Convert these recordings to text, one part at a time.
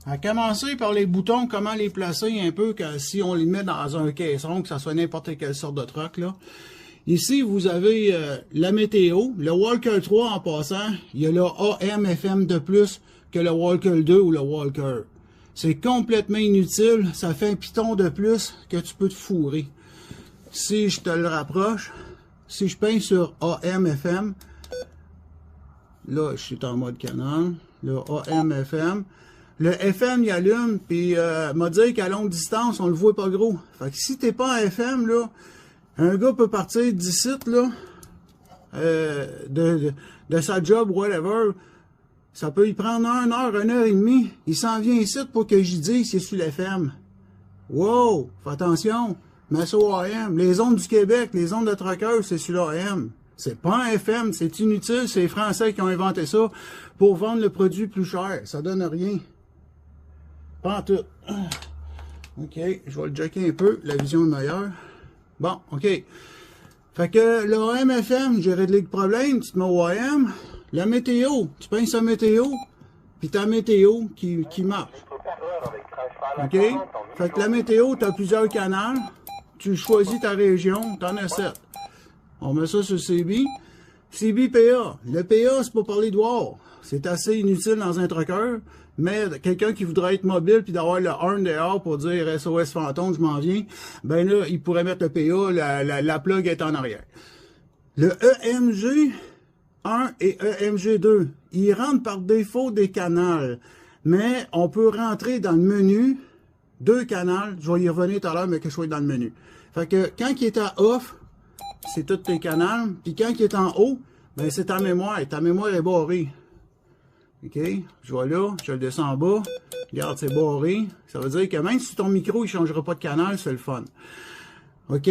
À commencer par les boutons, comment les placer un peu que si on les met dans un caisson, que ça soit n'importe quelle sorte de truck, là. Ici, vous avez la météo. Le Walker 3, en passant, il y a le AM/FM de plus que le Walker 2 ou le Walker. C'est complètement inutile. Ça fait un piton de plus que tu peux te fourrer. Si je te le rapproche, si je peins sur AM/FM, là, je suis en mode canal, le AM/FM, le FM, il allume, puis m'a dit qu'à longue distance, on le voit pas gros. Fait que si t'es pas en FM, là, un gars peut partir d'ici, là, de sa job, whatever, ça peut y prendre 1 heure, 1 heure et demie. Il s'en vient ici pour que j'y dise c'est sur l'FM. Wow! Fais attention! Mais c'est au AM. Les ondes du Québec, les ondes de truckers, c'est sur l'AM. C'est pas un FM, c'est inutile. C'est les Français qui ont inventé ça pour vendre le produit plus cher. Ça donne rien. Pas en tout. OK, je vais le jacker un peu. La vision est meilleure. Bon, OK. Fait que le AM/FM, j'ai réglé le problème. Tu te mets au AM. La météo, tu peins sa météo, puis ta météo qui marche. OK? Fait que la météo, tu as plusieurs canaux. Tu choisis ta région, tu en as 7. On met ça sur CB. CB-PA. Le PA, c'est pour parler dehors. C'est assez inutile dans un trucker, mais quelqu'un qui voudrait être mobile puis d'avoir le horn dehors pour dire SOS fantôme, je m'en viens, ben là, il pourrait mettre le PA, la plug est en arrière. Le EMG 1 et EMG 2, ils rentrent par défaut des canaux, mais on peut rentrer dans le menu 2 canaux, je vais y revenir tout à l'heure, mais que je sois dans le menu. Fait que quand il est à off, c'est tous tes canaux, puis quand il est en haut, ben c'est ta mémoire est barrée. OK, je vois là, je le descends en bas, regarde, c'est barré. Ça veut dire que même si ton micro, il ne changera pas de canal, c'est le fun. OK,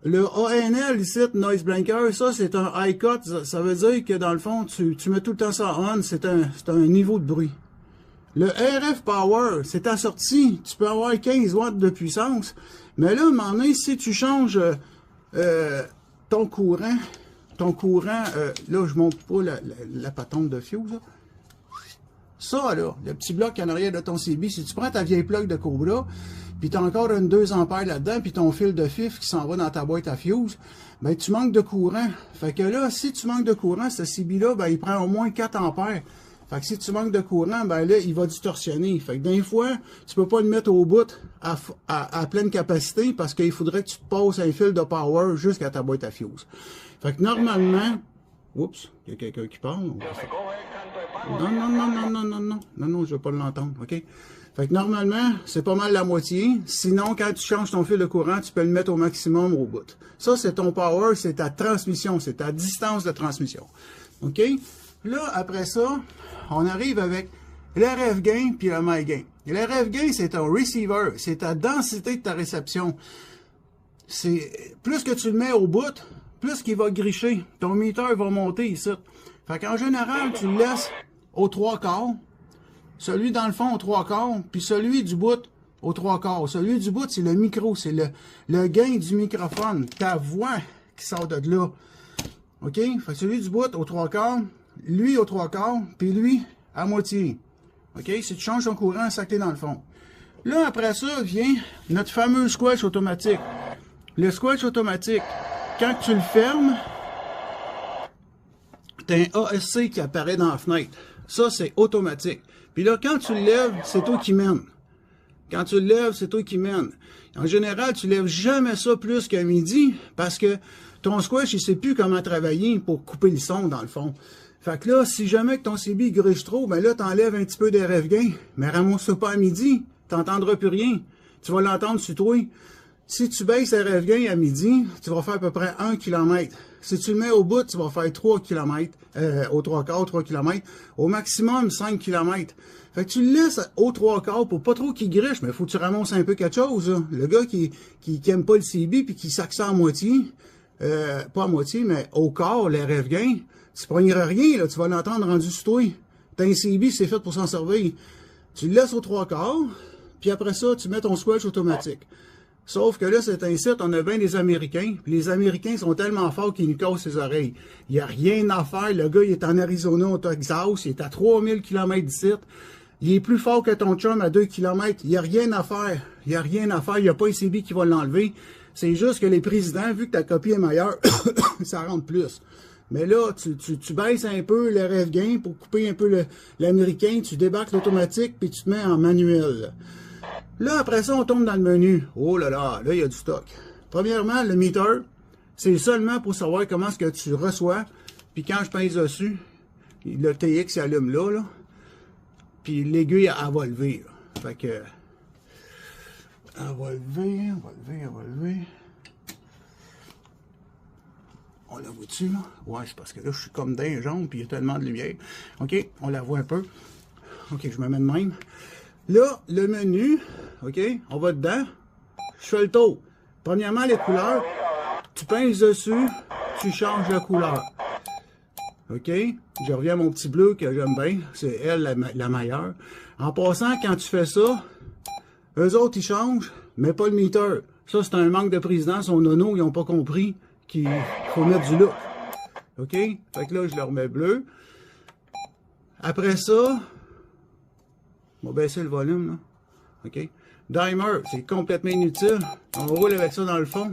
le ANL ici, Noise Blanker, ça c'est un high cut, ça veut dire que dans le fond, tu mets tout le temps ça on, c'est un niveau de bruit. Le RF Power, c'est ta sortie, tu peux avoir 15 watts de puissance, mais là, à un moment donné, si tu changes ton courant, là, je monte pas la patente de fuse, là. Ça, là, le petit bloc en arrière de ton CB, si tu prends ta vieille plug de Cobra, puis tu as encore une 2 ampères là-dedans, puis ton fil de FIF qui s'en va dans ta boîte à fuse, ben tu manques de courant. Fait que là, si tu manques de courant, ce CB-là, ben il prend au moins 4 ampères. Fait que si tu manques de courant, ben là, il va distorsionner. Fait que des fois, tu peux pas le mettre au bout à pleine capacité parce qu'il faudrait que tu te passes un fil de power jusqu'à ta boîte à fuse. Fait que normalement... Oups, il y a quelqu'un qui parle. Non, je veux pas l'entendre, OK? Fait que normalement, c'est pas mal la moitié. Sinon, quand tu changes ton fil de courant, tu peux le mettre au maximum au bout. Ça, c'est ton power, c'est ta transmission, c'est ta distance de transmission. OK? Là, après ça, on arrive avec l'RF gain puis le my gain. L'RF gain, c'est un receiver, c'est ta densité de ta réception. C'est plus que tu le mets au bout, plus qu'il va gricher. Ton meter va monter ici. Fait qu'en général, tu le laisses aux 3/4. Celui dans le fond aux 3/4, puis celui du bout aux 3/4. Celui du bout, c'est le micro, c'est le gain du microphone, ta voix qui sort de là. OK? Fait que celui du bout aux 3/4, lui aux 3/4, puis lui à moitié. OK? Si tu changes ton courant, ça que t'es dans le fond. Là, après ça, vient notre fameux squelch automatique. Le squelch automatique, quand tu le fermes, tu as un ASC qui apparaît dans la fenêtre. Ça, c'est automatique. Puis là, quand tu le lèves, c'est toi qui mène. Quand tu le lèves, c'est toi qui mène. En général, tu lèves jamais ça plus qu'à midi parce que ton squelch, il sait plus comment travailler pour couper le son, dans le fond. Fait que là, si jamais que ton CB gruge trop, ben là, t'enlèves un petit peu des RF gain. Mais ramasse ça pas à midi, t'entendras plus rien. Tu vas l'entendre sur toi. Si tu baisses RF gain à midi, tu vas faire à peu près 1 km. Si tu le mets au bout, tu vas faire 3 km, au 3/4, 3 km, au maximum 5 km. Fait que tu le laisses au 3/4 pour pas trop qu'il griche, mais il faut que tu ramasses un peu quelque chose, là. Le gars qui aime pas le CB puis qui sac ça à moitié, pas à moitié, mais au quart, le RF gain, tu prendras rien, là, tu vas l'entendre rendu sur toi. T'as un CB, c'est fait pour s'en servir. Tu le laisses au 3/4, puis après ça, tu mets ton squelch automatique. Sauf que là, c'est un site, on a bien des Américains, puis les Américains sont tellement forts qu'ils nous cassent les oreilles. Il n'y a rien à faire, le gars, il est en Arizona, au Texas, il est à 3000 km d'ici. il est plus fort que ton chum à 2 km. Il n'y a rien à faire. Il n'y a rien à faire. Il n'y a pas un CB qui va l'enlever. C'est juste que les présidents, vu que ta copie est meilleure, ça rentre plus. Mais là, tu baisses un peu le ref gain pour couper un peu l'américain, tu débarques l'automatique, puis tu te mets en manuel. Là, après ça, on tombe dans le menu. Oh là là, là, il y a du stock. Premièrement, le meter, c'est seulement pour savoir comment est-ce que tu reçois. Puis quand je pèse dessus, le TX allume là. Puis l'aiguille, elle va lever. Là. Fait que... Elle va lever. On la voit-tu, là? Ouais, c'est parce que là, je suis comme dans les jambes, puis il y a tellement de lumière. OK, on la voit un peu. OK, je me mets de même. Là, le menu, OK, on va dedans. Je fais le tour. Premièrement, les couleurs. Tu pinces dessus, tu changes la couleur. OK? Je reviens à mon petit bleu que j'aime bien. C'est elle, la meilleure. En passant, quand tu fais ça, eux autres, ils changent, mais pas le meter. Ça, c'est un manque de présidence. Son nono, ils n'ont pas compris qu'il faut mettre du look. OK? Fait que là, je leur mets bleu. Après ça, on va baisser le volume, là. OK? Dimer, c'est complètement inutile. On roule avec ça dans le fond.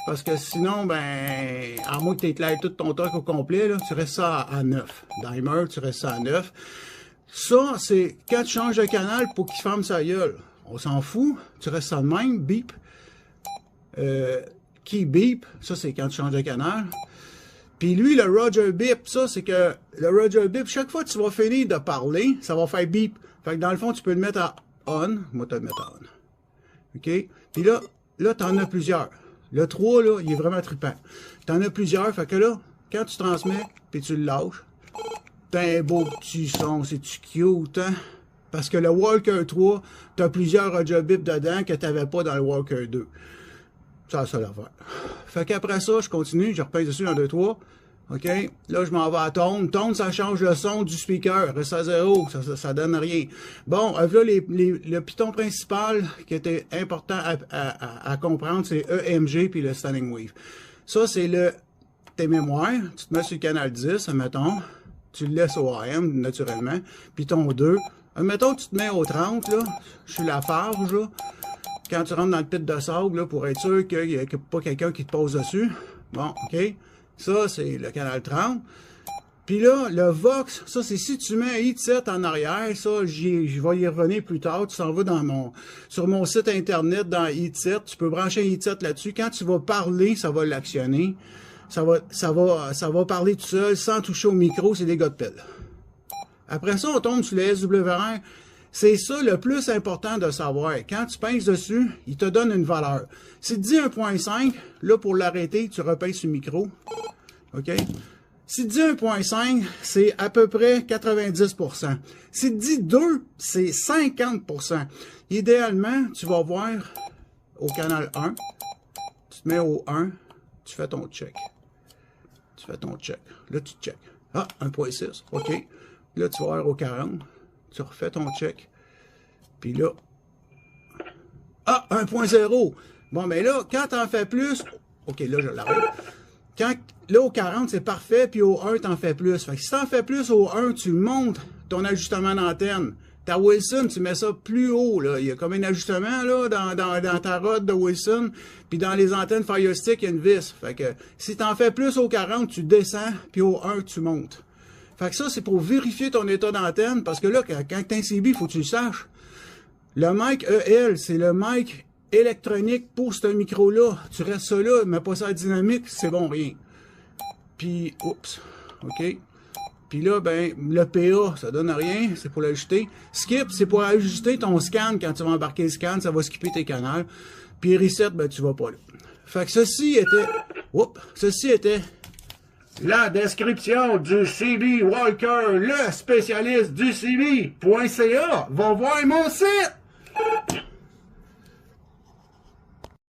Parce que sinon, ben, à moins que tu éclaires tout ton truc au complet, là, tu restes ça à 9. Dimer, tu restes ça à 9. Ça, c'est quand tu changes de canal pour qu'il ferme sa gueule. On s'en fout. Tu restes ça de même. Beep. Key beep. Ça, c'est quand tu changes de canal. Puis lui, le Roger beep, ça, c'est que le Roger beep, chaque fois que tu vas finir de parler, ça va faire beep. Fait que dans le fond, tu peux le mettre à on. Moi, tu vas le mettre à on. OK? Puis là, tu en as plusieurs. Le 3, là, il est vraiment trippant. Tu en as plusieurs. Fait que là, quand tu transmets, puis tu le lâches, t'as un beau petit son. C'est-tu cute, hein? Parce que le Walker 3, tu as plusieurs Roger Bip dedans que tu n'avais pas dans le Walker 2. Ça, ça l'affaire. Fait qu'après ça, je continue, je repèse dessus, 1, 2, 3. OK? Là, je m'en vais à tone. Tone, ça change le son du speaker. Reste à 0, ça donne rien. Bon, là, le piton principal qui était important à comprendre, c'est EMG puis le standing wave. Ça, c'est tes mémoires. Tu te mets sur le canal 10, admettons. Tu le laisses au AM, naturellement. Puis ton 2. Admettons que tu te mets au 30, là, sur la farge, là. Quand tu rentres dans le pit de sable, là, pour être sûr qu'il n'y a pas quelqu'un qui te pose dessus. Bon, OK. Ça, c'est le canal 30. Puis là, le Vox, ça, c'est si tu mets un headset en arrière, ça, je vais y revenir plus tard. Tu s'en vas sur mon site internet dans headset. Tu peux brancher un headset là-dessus. Quand tu vas parler, ça va l'actionner. Ça va parler tout seul, sans toucher au micro. C'est des gars de pelle. Après ça, on tombe sur le SWR. C'est ça le plus important de savoir. Quand tu pinces dessus, il te donne une valeur. Si tu dis 1.5, là, pour l'arrêter, tu repinces sur le micro. OK? Si tu dis 1.5, c'est à peu près 90%. Si tu dis 2, c'est 50%. Idéalement, tu vas voir au canal 1. Tu te mets au 1, tu fais ton check. Tu fais ton check. Là, tu check. Ah, 1.6. OK. Là, tu vas voir au 40. Tu refais ton check. Puis là, ah, 1.0. Bon, mais là, quand tu en fais plus, OK, là, je l'arrête. Là, au 40, c'est parfait, puis au 1, tu en fais plus. Fait que si tu en fais plus au 1, tu montes ton ajustement d'antenne. Ta Wilson, tu mets ça plus haut, là. Il y a comme un ajustement, là, dans ta rod de Wilson. Puis dans les antennes Fire Stick, il y a une vis. Fait que si tu en fais plus au 40, tu descends, puis au 1, tu montes. Fait que ça, c'est pour vérifier ton état d'antenne, parce que là, quand tu as un CB, il faut que tu le saches. Le mic EL, c'est le mic électronique pour ce micro-là. Tu restes ça là, mais pas ça à dynamique, c'est bon, rien. Puis, oups, OK. Puis là, ben, le PA, ça donne rien, c'est pour l'ajuster. Skip, c'est pour ajuster ton scan quand tu vas embarquer le scan, ça va skipper tes canaux. Puis reset, ben, tu vas pas là. Fait que ceci était la description du CB Walker, le spécialiste du CB.ca. Va voir mon site!